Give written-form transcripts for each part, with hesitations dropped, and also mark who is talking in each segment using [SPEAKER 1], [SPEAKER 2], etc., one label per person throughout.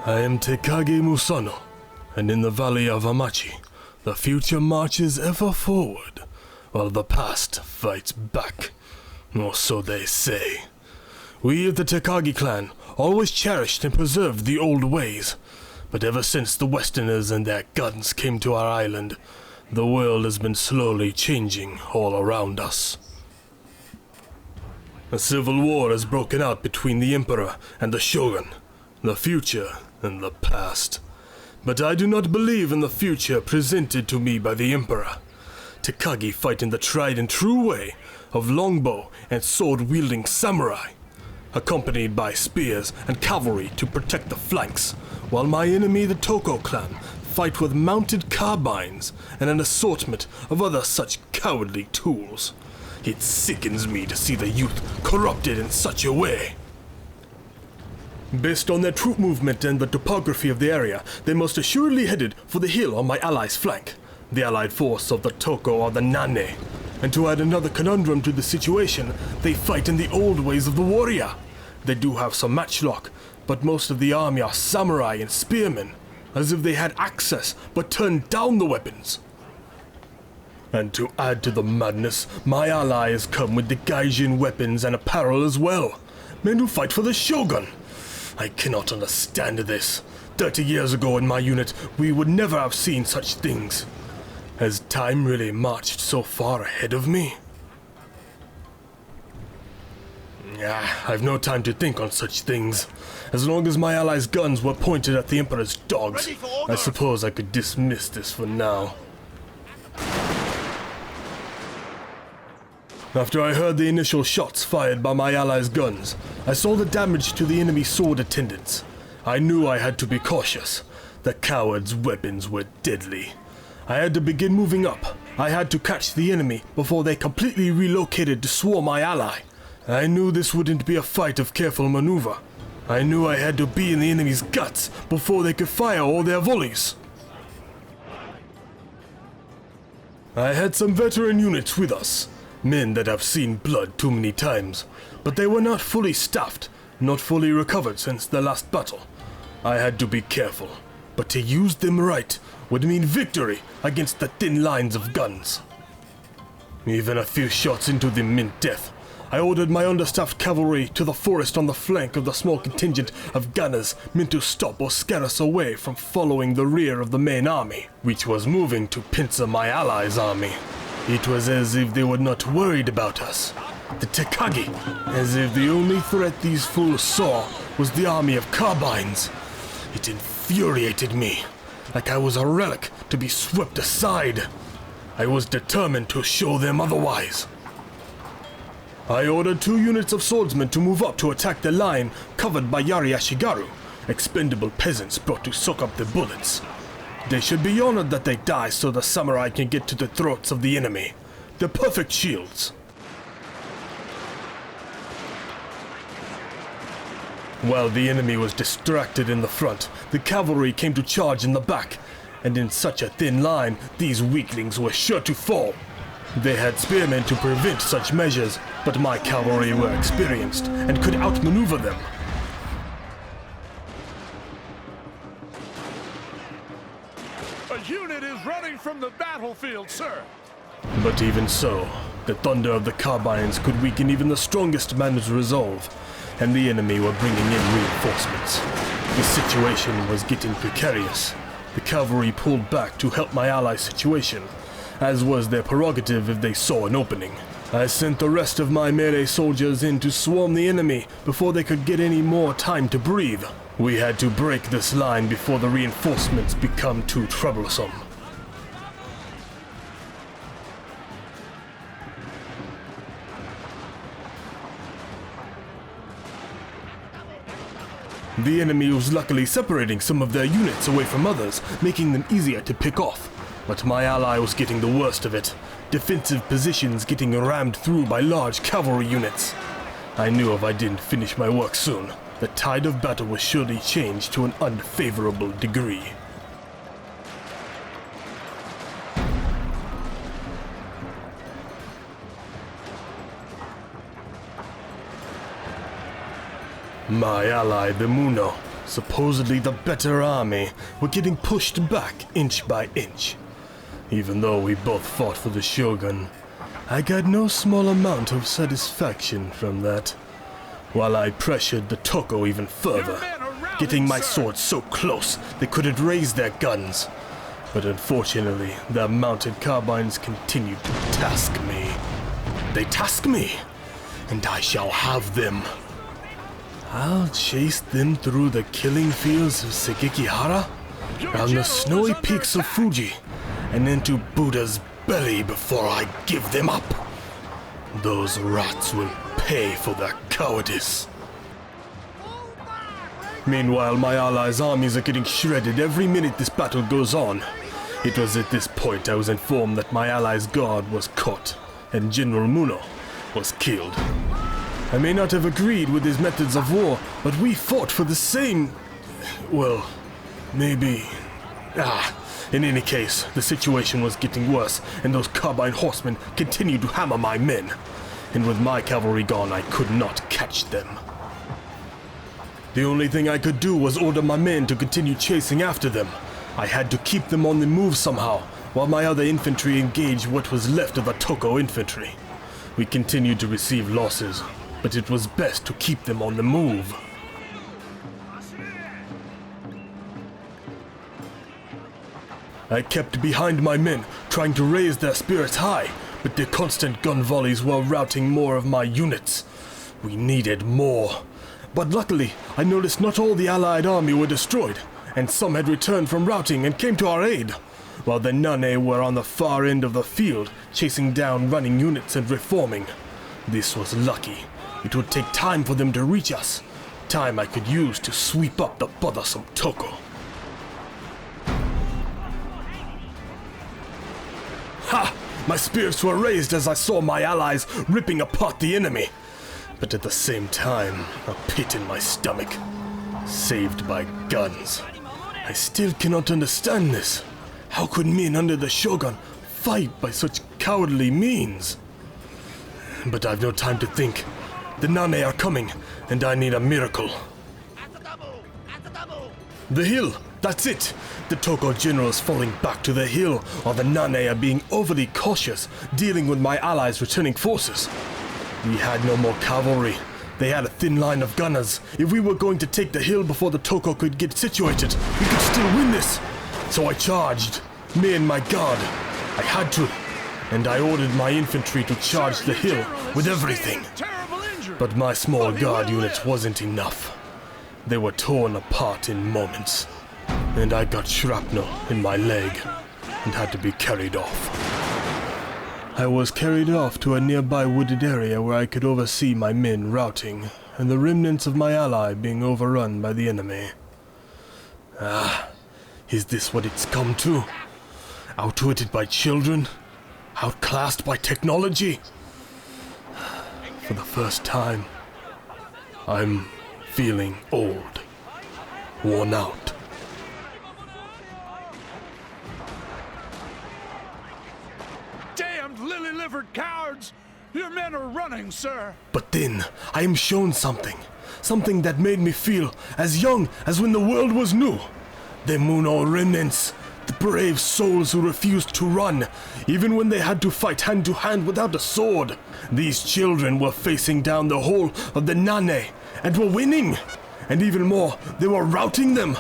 [SPEAKER 1] I am Takagi Musano, and in the valley of Amachi, the future marches ever forward, while the past fights back. Or so they say. We of the Takagi clan always cherished and preserved the old ways, but ever since the Westerners and their guns came to our island, the world has been slowly changing all around us. A civil war has broken out between the Emperor and the Shogun, the future and the past. But I do not believe in the future presented to me by the Emperor. Takagi fight in the tried and true way of longbow and sword-wielding samurai, accompanied by spears and cavalry to protect the flanks, while my enemy the Toko clan fight with mounted carbines and an assortment of other such cowardly tools. It sickens me to see the youth corrupted in such a way. Based on their troop movement and the topography of the area, they most assuredly headed for the hill on my allies' flank. The allied force of the Toko are the Nane, and to add another conundrum to the situation, they fight in the old ways of the warrior. They do have some matchlock, but most of the army are samurai and spearmen, as if they had access but turned down the weapons. And to add to the madness, my allies come with the Gaijin weapons and apparel as well, men who fight for the Shogun. I cannot understand this. 30 years ago in my unit, we would never have seen such things. Has time really marched so far ahead of me? I've no time to think on such things. As long as my allies' guns were pointed at the Emperor's dogs, I suppose I could dismiss this for now. After I heard the initial shots fired by my allies' guns, I saw the damage to the enemy sword attendants. I knew I had to be cautious. The cowards' weapons were deadly. I had to begin moving up. I had to catch the enemy before they completely relocated to swarm my ally. I knew this wouldn't be a fight of careful maneuver. I knew I had to be in the enemy's guts before they could fire all their volleys. I had some veteran units with us. Men that have seen blood too many times, but they were not fully staffed, not fully recovered since the last battle. I had to be careful, but to use them right would mean victory against the thin lines of guns. Even a few shots into them meant death. I ordered my understaffed cavalry to the forest on the flank of the small contingent of gunners meant to stop or scare us away from following the rear of the main army, which was moving to pincer my allies' army. It was as if they were not worried about us. The Tekagi, as if the only threat these fools saw was the army of carbines. It infuriated me, like I was a relic to be swept aside. I was determined to show them otherwise. I ordered 2 units of swordsmen to move up to attack the line covered by Yari Ashigaru, expendable peasants brought to soak up the bullets. They should be honored that they die so the samurai can get to the throats of the enemy. They're perfect shields. While the enemy was distracted in the front, the cavalry came to charge in the back, and in such a thin line, these weaklings were sure to fall. They had spearmen to prevent such measures, but my cavalry were experienced and could outmaneuver them.
[SPEAKER 2] A unit is running from the battlefield, sir!
[SPEAKER 1] But even so, the thunder of the carbines could weaken even the strongest man's resolve, and the enemy were bringing in reinforcements. The situation was getting precarious. The cavalry pulled back to help my allies' situation, as was their prerogative if they saw an opening. I sent the rest of my melee soldiers in to swarm the enemy before they could get any more time to breathe. We had to break this line before the reinforcements become too troublesome. The enemy was luckily separating some of their units away from others, making them easier to pick off. But my ally was getting the worst of it. Defensive positions getting rammed through by large cavalry units. I knew if I didn't finish my work soon, the tide of battle would surely change to an unfavorable degree. My ally, the Muno, supposedly the better army, were getting pushed back inch by inch. Even though we both fought for the Shogun, I got no small amount of satisfaction from that. While I pressured the Toko even further, getting my swords so close they couldn't raise their guns. But unfortunately, their mounted carbines continued to task me. They task me, and I shall have them. I'll chase them through the killing fields of Sekigahara, around the snowy peaks of Fuji, and into Buddha's belly before I give them up. Those rats will pay for their cowardice. Meanwhile, my allies' armies are getting shredded every minute this battle goes on. It was at this point I was informed that my allies' guard was caught, and General Muno was killed. I may not have agreed with his methods of war, but we fought for the same... well, maybe... In any case, the situation was getting worse, and those carbine horsemen continued to hammer my men. And with my cavalry gone, I could not catch them. The only thing I could do was order my men to continue chasing after them. I had to keep them on the move somehow, while my other infantry engaged what was left of the Toko infantry. We continued to receive losses, but it was best to keep them on the move. I kept behind my men, trying to raise their spirits high, but their constant gun volleys were routing more of my units. We needed more. But luckily, I noticed not all the Allied army were destroyed, and some had returned from routing and came to our aid, while the Nane were on the far end of the field, chasing down running units and reforming. This was lucky. It would take time for them to reach us, time I could use to sweep up the bothersome Toko. Ha! My spirits were raised as I saw my allies ripping apart the enemy. But at the same time, a pit in my stomach. Saved by guns. I still cannot understand this. How could men under the Shogun fight by such cowardly means? But I've no time to think. The Nane are coming, and I need a miracle. The hill! That's it! The Toko general is falling back to the hill, while the Nane are being overly cautious, dealing with my allies' returning forces. We had no more cavalry. They had a thin line of gunners. If we were going to take the hill before the Toko could get situated, we could still win this. So I charged, me and my guard. I had to, and I ordered my infantry to charge the hill with everything. But my small guard unit wasn't enough. They were torn apart in moments, and I got shrapnel in my leg and had to be carried off. I was carried off to a nearby wooded area where I could oversee my men routing and the remnants of my ally being overrun by the enemy. Is this what it's come to? Outwitted by children? Outclassed by technology? For the first time, I'm feeling old, worn out.
[SPEAKER 2] Damned lily-livered cowards! Your men are running, sir!
[SPEAKER 1] But then, I am shown something. Something that made me feel as young as when the world was new. The Muno remnants. The brave souls who refused to run, even when they had to fight hand to hand without a sword. These children were facing down the whole of the Nane, and were winning. And even more, they were routing them.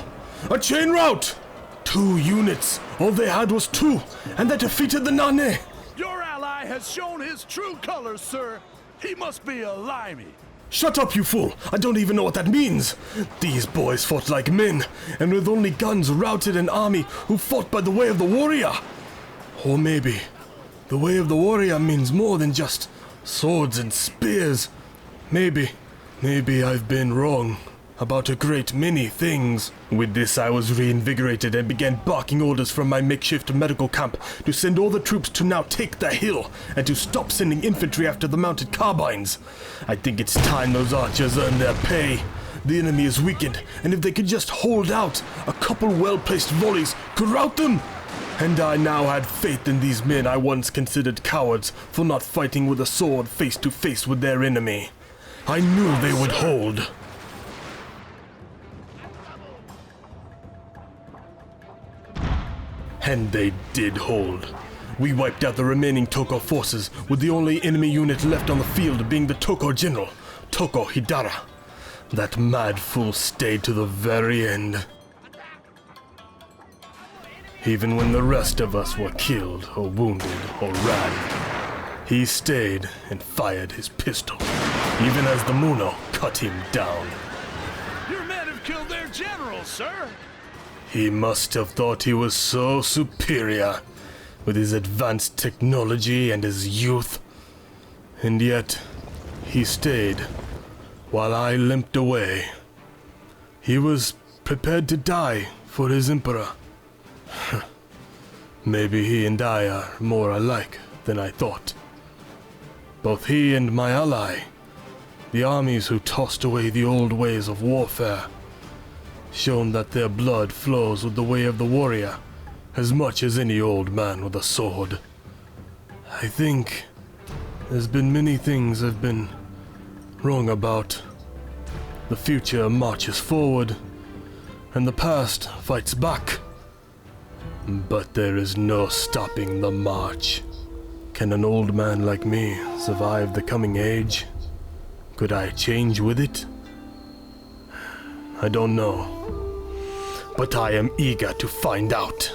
[SPEAKER 1] A chain rout! 2 units. All they had was 2, and that defeated the Nane.
[SPEAKER 2] Your ally has shown his true colors, sir. He must be a limey.
[SPEAKER 1] Shut up, you fool! I don't even know what that means! These boys fought like men, and with only guns routed an army who fought by the way of the warrior! Or maybe, the way of the warrior means more than just swords and spears. Maybe I've been wrong about a great many things. With this, I was reinvigorated and began barking orders from my makeshift medical camp to send all the troops to now take the hill and to stop sending infantry after the mounted carbines. I think it's time those archers earn their pay. The enemy is weakened, and if they could just hold out, a couple well-placed volleys could rout them. And I now had faith in these men I once considered cowards for not fighting with a sword face to face with their enemy. I knew they would hold. And they did hold. We wiped out the remaining Toko forces, with the only enemy unit left on the field being the Toko general, Toko Hidara. That mad fool stayed to the very end. Even when the rest of us were killed, or wounded, or ran, he stayed and fired his pistol, even as the Muno cut him down.
[SPEAKER 2] Your men have killed their general, sir!
[SPEAKER 1] He must have thought he was so superior, with his advanced technology and his youth. And yet, he stayed, while I limped away. He was prepared to die for his emperor. Maybe he and I are more alike than I thought. Both he and my ally, the armies who tossed away the old ways of warfare, shown that their blood flows with the way of the warrior as much as any old man with a sword. I think there's been many things I've been wrong about. The future marches forward, and the past fights back. But there is no stopping the march. Can an old man like me survive the coming age? Could I change with it? I don't know. But I am eager to find out.